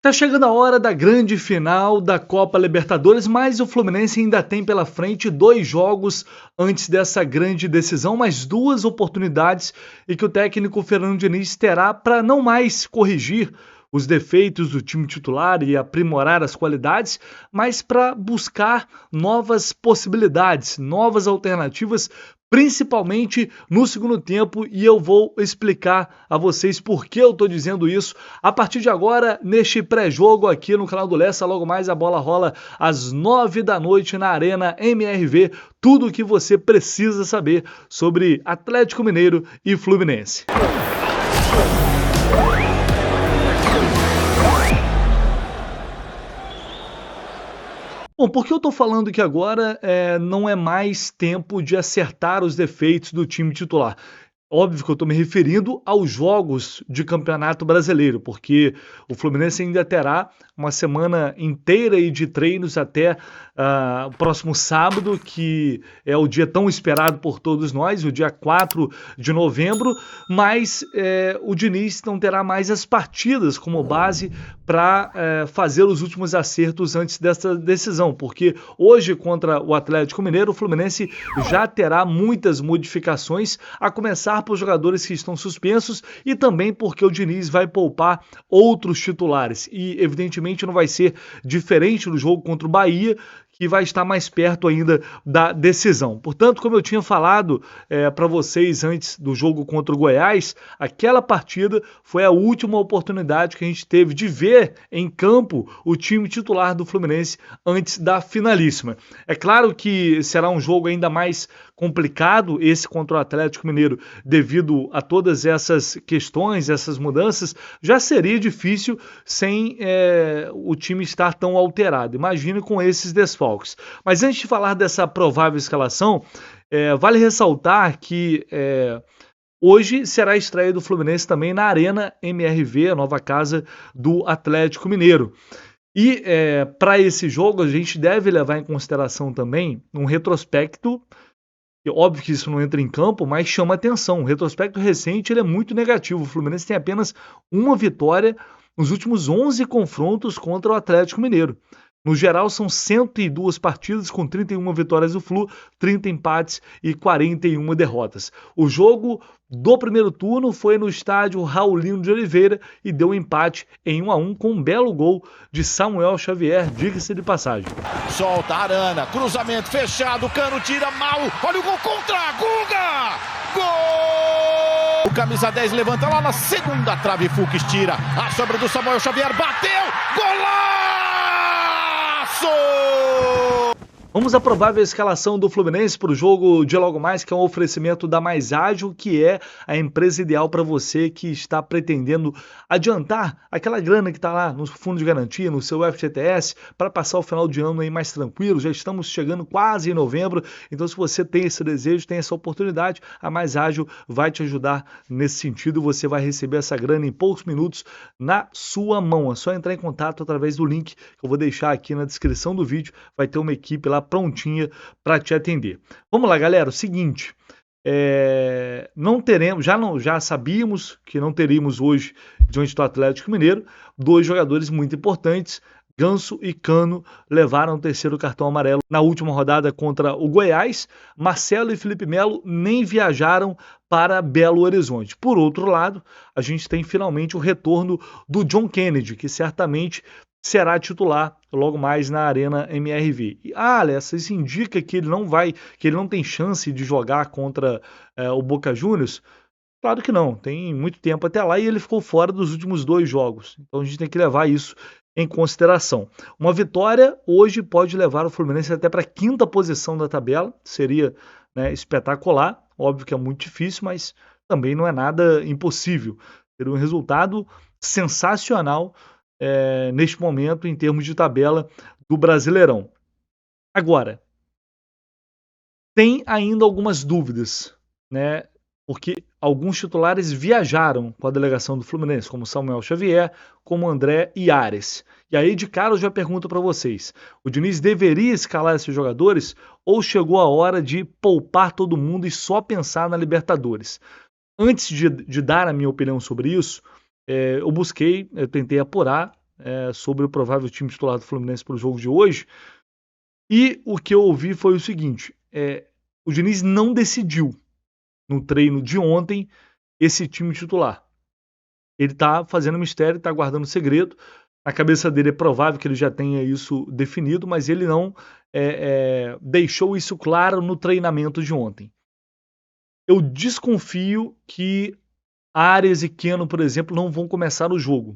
Tá chegando a hora da grande final da Copa Libertadores, mas o Fluminense ainda tem pela frente 2 jogos antes dessa grande decisão, mais 2 oportunidades e que o técnico Fernando Diniz terá para não mais corrigir os defeitos do time titular e aprimorar as qualidades, mas para buscar novas possibilidades, novas alternativas, principalmente no segundo tempo, e eu vou explicar a vocês por que eu estou dizendo isso a partir de agora, neste pré-jogo aqui no canal do Lessa. Logo mais a bola rola às 9 da noite na Arena MRV, tudo o que você precisa saber sobre Atlético Mineiro e Fluminense. Bom, por que eu estou falando que agora não é mais tempo de acertar os defeitos do time titular? Óbvio que eu estou me referindo aos jogos de Campeonato Brasileiro, porque o Fluminense ainda terá uma semana inteira aí de treinos até o próximo sábado, que é o dia tão esperado por todos nós, o dia 4 de novembro, mas o Diniz não terá mais as partidas como base para fazer os últimos acertos antes dessa decisão, porque hoje contra o Atlético Mineiro, o Fluminense já terá muitas modificações, a começar por jogadores que estão suspensos e também porque o Diniz vai poupar outros titulares e evidentemente não vai ser diferente do jogo contra o Bahia, que vai estar mais perto ainda da decisão. Portanto, como eu tinha falado para vocês antes do jogo contra o Goiás, aquela partida foi a última oportunidade que a gente teve de ver em campo o time titular do Fluminense antes da finalíssima. É claro que será um jogo ainda mais complicado esse contra o Atlético Mineiro devido a todas essas questões, essas mudanças. Já seria difícil sem o time estar tão alterado. Imagine com esses desfalques. Mas antes de falar dessa provável escalação, vale ressaltar que hoje será a estreia do Fluminense também na Arena MRV, a nova casa do Atlético Mineiro. E para esse jogo a gente deve levar em consideração também um retrospecto. Óbvio que isso não entra em campo, mas chama atenção. O retrospecto recente ele é muito negativo. O Fluminense tem apenas uma vitória nos últimos 11 confrontos contra o Atlético Mineiro. No geral, são 102 partidas com 31 vitórias do Flu, 30 empates e 41 derrotas. O jogo do primeiro turno foi no estádio Raulino de Oliveira e deu um empate em 1-1 com um belo gol de Samuel Xavier, diga-se de passagem. Solta Arana, cruzamento fechado, Cano tira mal, olha o gol contra, Guga! Gol! O camisa 10 levanta lá na segunda trave, Fux tira, a sobra do Samuel Xavier, bateu, golaço! Vamos à provável escalação do Fluminense para o jogo de logo mais, que é um oferecimento da Mais Ágil, que é a empresa ideal para você que está pretendendo adiantar aquela grana que está lá no fundo de garantia, no seu FGTS, para passar o final de ano aí mais tranquilo. Já estamos chegando quase em novembro, então se você tem esse desejo, tem essa oportunidade, a Mais Ágil vai te ajudar nesse sentido. Você vai receber essa grana em poucos minutos na sua mão. É só entrar em contato através do link que eu vou deixar aqui na descrição do vídeo, vai ter uma equipe lá prontinha para te atender. Vamos lá, galera, o seguinte, não teremos, já sabíamos que não teríamos hoje, diante do Atlético Mineiro, 2 jogadores muito importantes. Ganso e Cano levaram o terceiro cartão amarelo na última rodada contra o Goiás. Marcelo e Felipe Melo nem viajaram para Belo Horizonte. Por outro lado, a gente tem finalmente o retorno do John Kennedy, que certamente será titular logo mais na Arena MRV. Alessa, isso indica que ele não tem chance de jogar contra o Boca Juniors? Claro que não, tem muito tempo até lá e ele ficou fora dos últimos 2 jogos. Então a gente tem que levar isso em consideração. Uma vitória hoje pode levar o Fluminense até para a 5ª posição da tabela, seria espetacular, óbvio que é muito difícil, mas também não é nada impossível. Seria um resultado sensacional neste momento em termos de tabela do Brasileirão. Agora, tem ainda algumas dúvidas, né? Porque alguns titulares viajaram com a delegação do Fluminense, como Samuel Xavier, como André e Ares. E aí de cara eu já pergunto para vocês, o Diniz deveria escalar esses jogadores ou chegou a hora de poupar todo mundo e só pensar na Libertadores? Antes de dar a minha opinião sobre isso, eu tentei apurar sobre o provável time titular do Fluminense para o jogo de hoje. E o que eu ouvi foi o seguinte, o Diniz não decidiu no treino de ontem esse time titular. Ele está fazendo mistério, está guardando segredo. Na cabeça dele é provável que ele já tenha isso definido, mas ele não deixou isso claro no treinamento de ontem. Eu desconfio que Arias e Keno, por exemplo, não vão começar o jogo.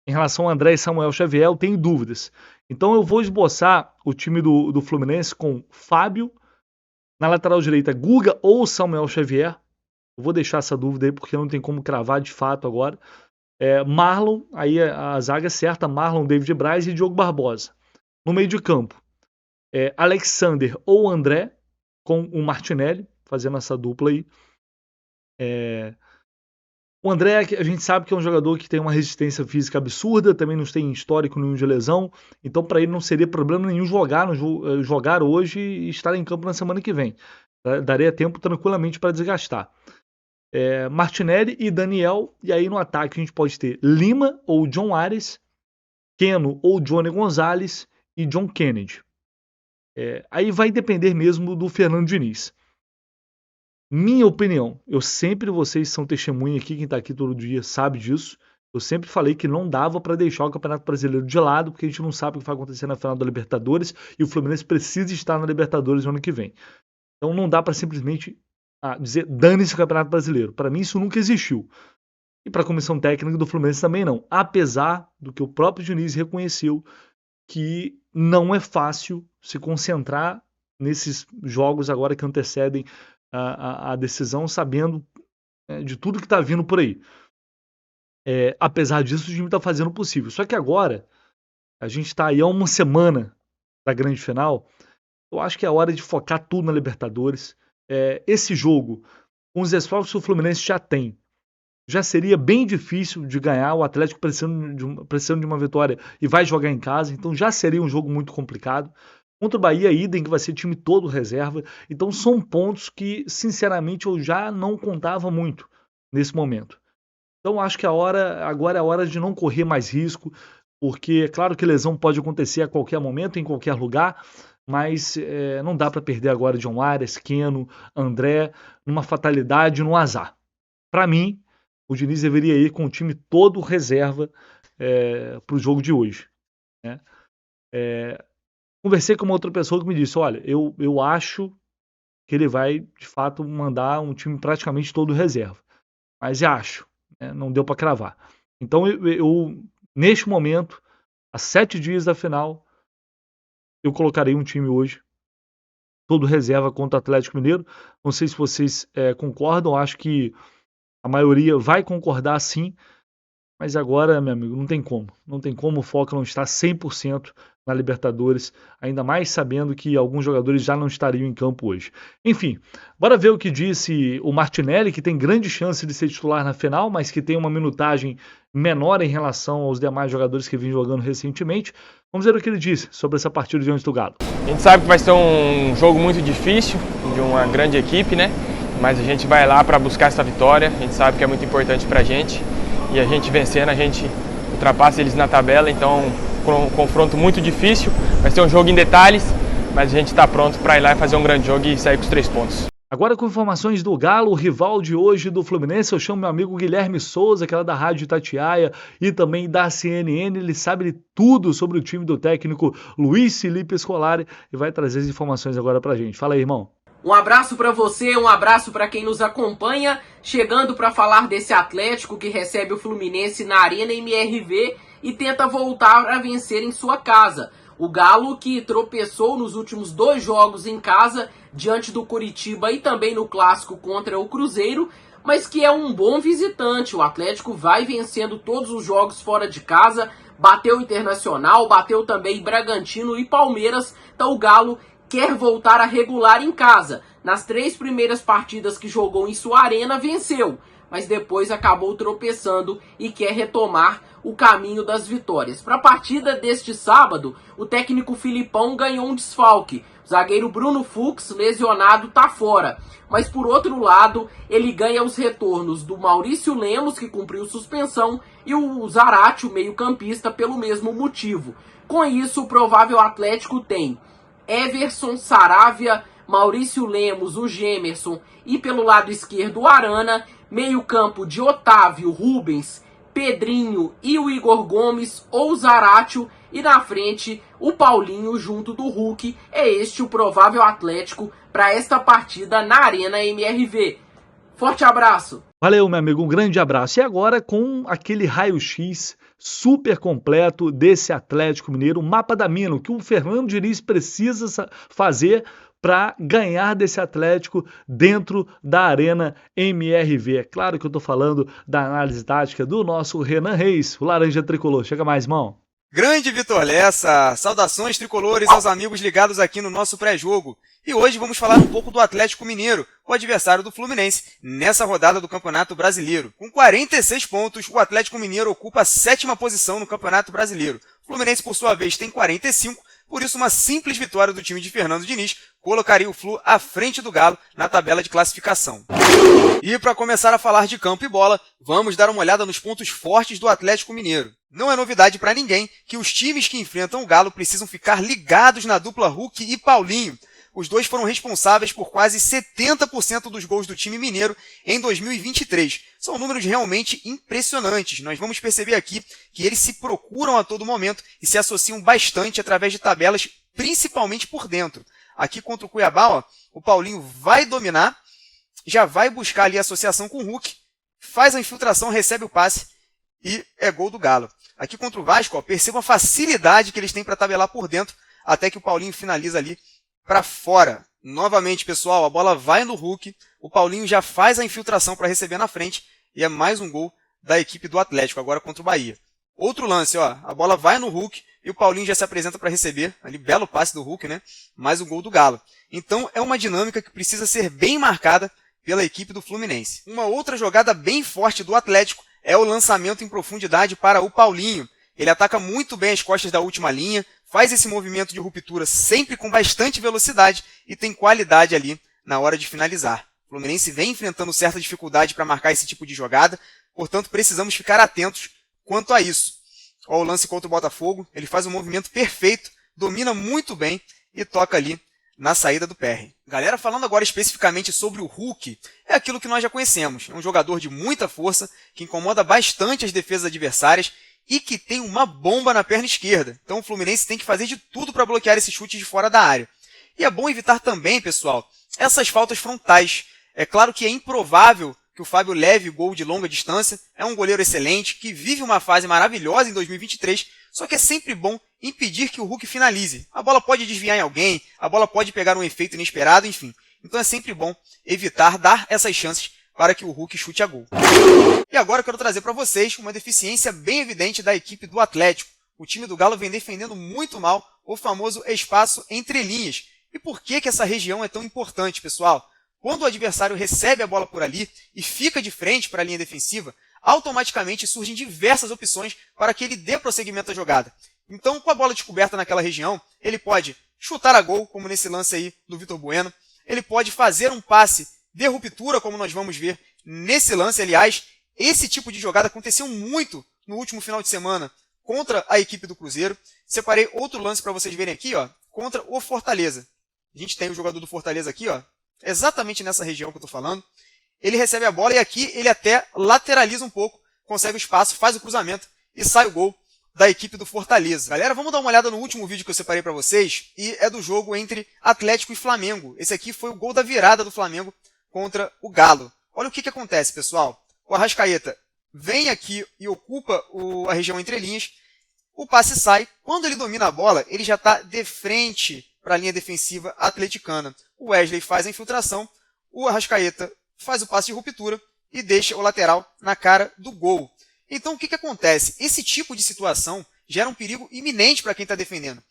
Em relação a André e Samuel Xavier, eu tenho dúvidas. Então eu vou esboçar o time do Fluminense com Fábio, na lateral direita Guga ou Samuel Xavier. Eu vou deixar essa dúvida aí porque não tem como cravar de fato agora. Marlon, aí a zaga é certa, Marlon, David Braz e Diogo Barbosa. No meio de campo, Alexander ou André, com o Martinelli, fazendo essa dupla aí. O André, a gente sabe que é um jogador que tem uma resistência física absurda, também não tem histórico nenhum de lesão, então para ele não seria problema nenhum jogar hoje e estar em campo na semana que vem. Daria tempo tranquilamente para desgastar. Martinelli e Daniel, e aí no ataque a gente pode ter Lima ou John Ares, Keno ou Johnny Gonzalez e John Kennedy. Aí vai depender mesmo do Fernando Diniz. Minha opinião, vocês são testemunha aqui, quem está aqui todo dia sabe disso, eu sempre falei que não dava para deixar o Campeonato Brasileiro de lado, porque a gente não sabe o que vai acontecer na final da Libertadores, e o Fluminense precisa estar na Libertadores no ano que vem. Então não dá para simplesmente dizer dane-se o Campeonato Brasileiro. Para mim isso nunca existiu. E para a comissão técnica do Fluminense também não. Apesar do que o próprio Diniz reconheceu que não é fácil se concentrar nesses jogos agora que antecedem a decisão, sabendo de tudo que está vindo por aí. Apesar disso, o time está fazendo o possível. Só que agora, a gente está aí há uma semana da grande final, eu acho que é hora de focar tudo na Libertadores. Esse jogo, com os esforços que o Fluminense já tem, já seria bem difícil de ganhar, o Atlético precisando de uma vitória e vai jogar em casa, então já seria um jogo muito complicado. Contra o Bahia, idem, que vai ser time todo reserva. Então são pontos que, sinceramente, eu já não contava muito nesse momento. Então acho que agora é a hora de não correr mais risco, porque é claro que lesão pode acontecer a qualquer momento, em qualquer lugar, mas não dá para perder agora John Arias, Keno, André, numa fatalidade, num azar. Para mim, o Diniz deveria ir com o time todo reserva para o jogo de hoje. Né? Conversei com uma outra pessoa que me disse, olha, eu acho que ele vai, de fato, mandar um time praticamente todo reserva. Mas acho, não deu para cravar. Então, eu, neste momento, a 7 dias da final, eu colocarei um time hoje, todo reserva contra o Atlético Mineiro. Não sei se vocês concordam, acho que a maioria vai concordar sim, mas agora, meu amigo, não tem como. Não tem como o foco não estar 100% na Libertadores, ainda mais sabendo que alguns jogadores já não estariam em campo hoje. Enfim, bora ver o que disse o Martinelli, que tem grande chance de ser titular na final, mas que tem uma minutagem menor em relação aos demais jogadores que vêm jogando recentemente. Vamos ver o que ele disse sobre essa partida diante do Galo. A gente sabe que vai ser um jogo muito difícil, de uma grande equipe, né? Mas a gente vai lá para buscar essa vitória, a gente sabe que é muito importante pra gente. E a gente vencendo, a gente ultrapassa eles na tabela, então um confronto muito difícil, vai ser um jogo em detalhes, mas a gente está pronto para ir lá e fazer um grande jogo e sair com os 3 pontos. Agora com informações do Galo, o rival de hoje do Fluminense, eu chamo meu amigo Guilherme Souza, que é lá da Rádio Itatiaia e também da CNN, ele sabe tudo sobre o time do técnico Luiz Felipe Scolari e vai trazer as informações agora pra gente. Fala aí, irmão. Um abraço para você, um abraço para quem nos acompanha, chegando para falar desse Atlético que recebe o Fluminense na Arena MRV e tenta voltar a vencer em sua casa. O Galo que tropeçou nos últimos 2 jogos em casa, diante do Coritiba e também no clássico contra o Cruzeiro, mas que é um bom visitante. O Atlético vai vencendo todos os jogos fora de casa, bateu o Internacional, bateu também Bragantino e Palmeiras, então o Galo quer voltar a regular em casa. Nas 3 primeiras partidas que jogou em sua arena, venceu. mas depois acabou tropeçando e quer retomar o caminho das vitórias. Para a partida deste sábado, o técnico Filipão ganhou um desfalque. O zagueiro Bruno Fux, lesionado, está fora. Mas por outro lado, ele ganha os retornos do Maurício Lemos, que cumpriu suspensão, e o Zarate, o meio-campista, pelo mesmo motivo. Com isso, o provável Atlético tem Everson, Saravia, Maurício Lemos, o Gemerson e pelo lado esquerdo o Arana, meio-campo de Otávio, Rubens, Pedrinho e o Igor Gomes ou Zaratio, e na frente o Paulinho junto do Hulk. É este o provável Atlético para esta partida na Arena MRV. Forte abraço! Valeu, meu amigo, um grande abraço. E agora com aquele raio-x super completo desse Atlético Mineiro, o mapa da mina, o que o Fernando Diniz precisa fazer para ganhar desse Atlético dentro da Arena MRV. É claro que eu estou falando da análise tática do nosso Renan Reis, o Laranja Tricolor. Chega mais, irmão. Grande Vitor Lessa, saudações tricolores aos amigos ligados aqui no nosso pré-jogo. E hoje vamos falar um pouco do Atlético Mineiro, o adversário do Fluminense, nessa rodada do Campeonato Brasileiro. Com 46 pontos, o Atlético Mineiro ocupa a 7ª posição no Campeonato Brasileiro. O Fluminense, por sua vez, tem 45, por isso uma simples vitória do time de Fernando Diniz colocaria o Flu à frente do Galo na tabela de classificação. E para começar a falar de campo e bola, vamos dar uma olhada nos pontos fortes do Atlético Mineiro. Não é novidade para ninguém que os times que enfrentam o Galo precisam ficar ligados na dupla Hulk e Paulinho. Os dois foram responsáveis por quase 70% dos gols do time mineiro em 2023. São números realmente impressionantes. Nós vamos perceber aqui que eles se procuram a todo momento e se associam bastante através de tabelas, principalmente por dentro. Aqui contra o Cuiabá, ó, o Paulinho vai dominar, já vai buscar ali a associação com o Hulk, faz a infiltração, recebe o passe e é gol do Galo. Aqui contra o Vasco, ó, perceba a facilidade que eles têm para tabelar por dentro, até que o Paulinho finaliza ali para fora. Novamente, pessoal, a bola vai no Hulk, o Paulinho já faz a infiltração para receber na frente e é mais um gol da equipe do Atlético, agora contra o Bahia. Outro lance, ó, a bola vai no Hulk e o Paulinho já se apresenta para receber, ali belo passe do Hulk, né? Mais um gol do Galo. Então é uma dinâmica que precisa ser bem marcada pela equipe do Fluminense. Uma outra jogada bem forte do Atlético é o lançamento em profundidade para o Paulinho. Ele ataca muito bem as costas da última linha, faz esse movimento de ruptura sempre com bastante velocidade e tem qualidade ali na hora de finalizar. O Fluminense vem enfrentando certa dificuldade para marcar esse tipo de jogada, portanto precisamos ficar atentos quanto a isso. Olha o lance contra o Botafogo, ele faz um movimento perfeito, domina muito bem e toca ali na saída do PR. Galera, falando agora especificamente sobre o Hulk, é aquilo que nós já conhecemos. É um jogador de muita força, que incomoda bastante as defesas adversárias e que tem uma bomba na perna esquerda. Então o Fluminense tem que fazer de tudo para bloquear esse chute de fora da área. E é bom evitar também, pessoal, essas faltas frontais. É claro que é improvável que o Fábio leve gol de longa distância. É um goleiro excelente, que vive uma fase maravilhosa em 2023, só que é sempre bom impedir que o Hulk finalize. A bola pode desviar em alguém, a bola pode pegar um efeito inesperado, enfim. Então é sempre bom evitar dar essas chances para que o Hulk chute a gol. E agora eu quero trazer para vocês uma deficiência bem evidente da equipe do Atlético. O time do Galo vem defendendo muito mal o famoso espaço entre linhas. E por que essa região é tão importante, pessoal? Quando o adversário recebe a bola por ali e fica de frente para a linha defensiva, automaticamente surgem diversas opções para que ele dê prosseguimento à jogada. Então, com a bola descoberta naquela região, ele pode chutar a gol, como nesse lance aí do Vitor Bueno. Ele pode fazer um passe de ruptura, como nós vamos ver nesse lance. Aliás, esse tipo de jogada aconteceu muito no último final de semana contra a equipe do Cruzeiro. Separei outro lance para vocês verem aqui, ó, contra o Fortaleza. A gente tem o jogador do Fortaleza aqui, ó, exatamente nessa região que eu estou falando. Ele recebe a bola e aqui ele até lateraliza um pouco, consegue o espaço, faz o cruzamento e sai o gol da equipe do Fortaleza. Galera, vamos dar uma olhada no último vídeo que eu separei para vocês, e é do jogo entre Atlético e Flamengo. Esse aqui foi o gol da virada do Flamengo contra o Galo. Olha o que acontece, pessoal. O Arrascaeta vem aqui e ocupa a região entre linhas, o passe sai. Quando ele domina a bola, ele já está de frente para a linha defensiva atleticana. O Wesley faz a infiltração, o Arrascaeta faz o passe de ruptura e deixa o lateral na cara do gol. Então, o que acontece? Esse tipo de situação gera um perigo iminente para quem está defendendo.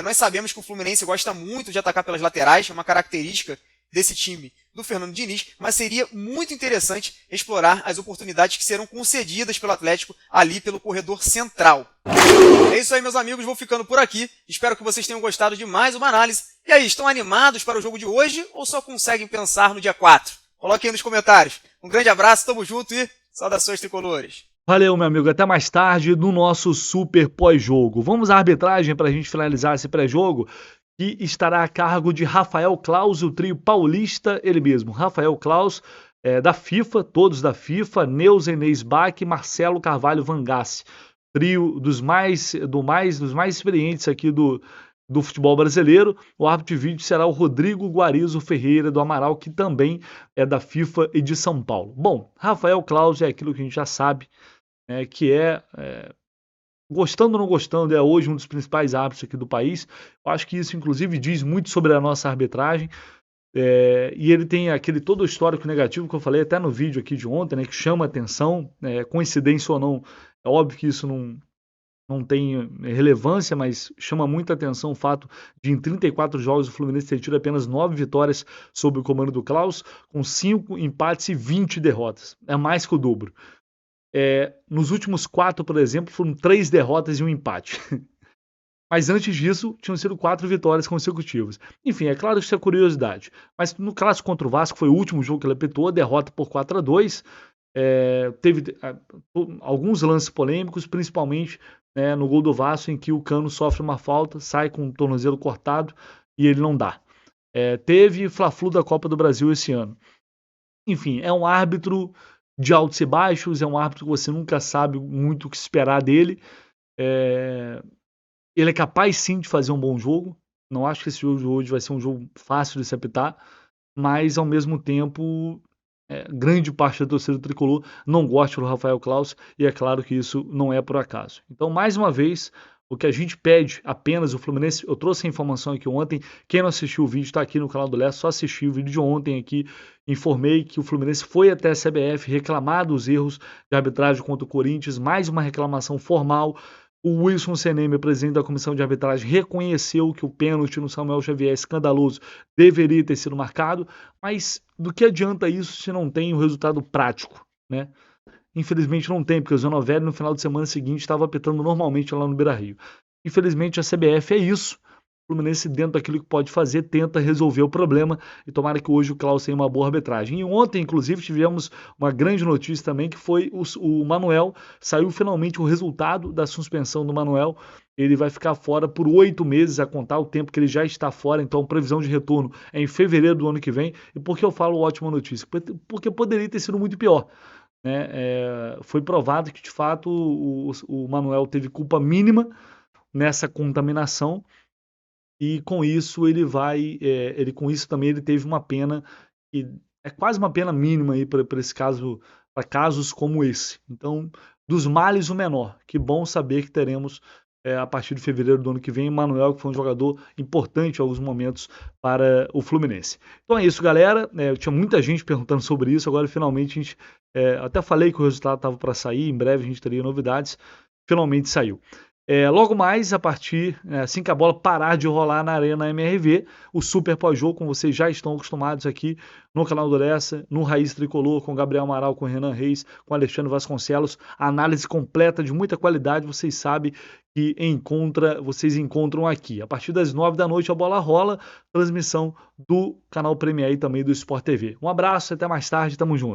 Nós sabemos que o Fluminense gosta muito de atacar pelas laterais, é uma característica desse time do Fernando Diniz, mas seria muito interessante explorar as oportunidades que serão concedidas pelo Atlético ali pelo corredor central. É isso aí, meus amigos, vou ficando por aqui. Espero que vocês tenham gostado de mais uma análise. E aí, estão animados para o jogo de hoje ou só conseguem pensar no dia 4? Coloquem aí nos comentários. Um grande abraço, tamo junto e saudações tricolores. Valeu, meu amigo. Até mais tarde no nosso super pós-jogo. Vamos à arbitragem para a gente finalizar esse pré-jogo, que estará a cargo de Rafael Claus, o trio paulista, ele mesmo. Rafael Claus, da FIFA, todos da FIFA, Neuza Inês Bach e Marcelo Carvalho Vangassi. Trio dos mais experientes aqui do futebol brasileiro. O árbitro de vídeo será o Rodrigo Guarizo Ferreira do Amaral, que também é da FIFA e de São Paulo. Bom, Rafael Claus é aquilo que a gente já sabe, que gostando ou não gostando, é hoje um dos principais árbitros aqui do país. Eu acho que isso, inclusive, diz muito sobre a nossa arbitragem. E ele tem aquele todo o histórico negativo que eu falei até no vídeo aqui de ontem, que chama atenção, coincidência ou não. É óbvio que isso não tem relevância, mas chama muita atenção o fato de, em 34 jogos, o Fluminense ter tido apenas 9 vitórias sob o comando do Claus, com 5 empates e 20 derrotas. É mais que o dobro. Nos últimos 4, por exemplo, foram 3 derrotas e 1 empate. Mas antes disso, tinham sido 4 vitórias consecutivas. Enfim, é claro que isso é curiosidade. Mas no clássico contra o Vasco, foi o último jogo que ele apitou, derrota por 4-2. Teve alguns lances polêmicos, principalmente no gol do Vasco, em que o Cano sofre uma falta, sai com o tornozelo cortado e ele não dá. Teve Fla-Flu da Copa do Brasil esse ano. Enfim, é um árbitro de altos e baixos, é um árbitro que você nunca sabe muito o que esperar dele. Ele é capaz sim de fazer um bom jogo. Não acho que esse jogo de hoje vai ser um jogo fácil de se apitar, mas ao mesmo tempo grande parte da torcida tricolor não gosta do Rafael Claus, e é claro que isso não é por acaso. Então, mais uma vez, o que a gente pede apenas o Fluminense, eu trouxe a informação aqui ontem, quem não assistiu o vídeo está aqui no canal do Leste, só assistiu o vídeo de ontem aqui, informei que o Fluminense foi até a CBF reclamar dos erros de arbitragem contra o Corinthians, mais uma reclamação formal. O Wilson Seneme, presidente da comissão de arbitragem, reconheceu que o pênalti no Samuel Xavier escandaloso deveria ter sido marcado, mas do que adianta isso se não tem o resultado prático, né? Infelizmente não tem, porque o Zanovelli no final de semana seguinte estava apitando normalmente lá no Beira-Rio. Infelizmente a CBF é isso. O Fluminense, dentro daquilo que pode fazer, tenta resolver o problema, e tomara que hoje o Claus tenha uma boa arbitragem. E ontem, inclusive, tivemos uma grande notícia também, que foi o Manuel. Saiu finalmente o resultado da suspensão do Manuel. Ele vai ficar fora por 8 meses, a contar o tempo que ele já está fora. Então, a previsão de retorno é em fevereiro do ano que vem. E por que eu falo ótima notícia? Porque poderia ter sido muito pior. Foi provado que, de fato, o Manuel teve culpa mínima nessa contaminação. E com isso com isso também ele teve uma pena que é quase uma pena mínima aí para esse caso, para casos como esse. Então, dos males o menor. Que bom saber que teremos a partir de fevereiro do ano que vem o Manuel, que foi um jogador importante em alguns momentos para o Fluminense. Então é isso, galera. Tinha muita gente perguntando sobre isso. Agora finalmente a gente até falei que o resultado estava para sair. Em breve a gente teria novidades. Finalmente saiu. Logo mais, assim que a bola parar de rolar na Arena MRV, o super pós-jogo, como vocês já estão acostumados aqui no canal do Lessa, no Raiz Tricolor, com Gabriel Amaral, com Renan Reis, com Alexandre Vasconcelos, análise completa de muita qualidade, vocês sabem que vocês encontram aqui. A partir das 9 da noite a bola rola, transmissão do canal Premier e também do Sport TV. Um abraço, até mais tarde, tamo junto.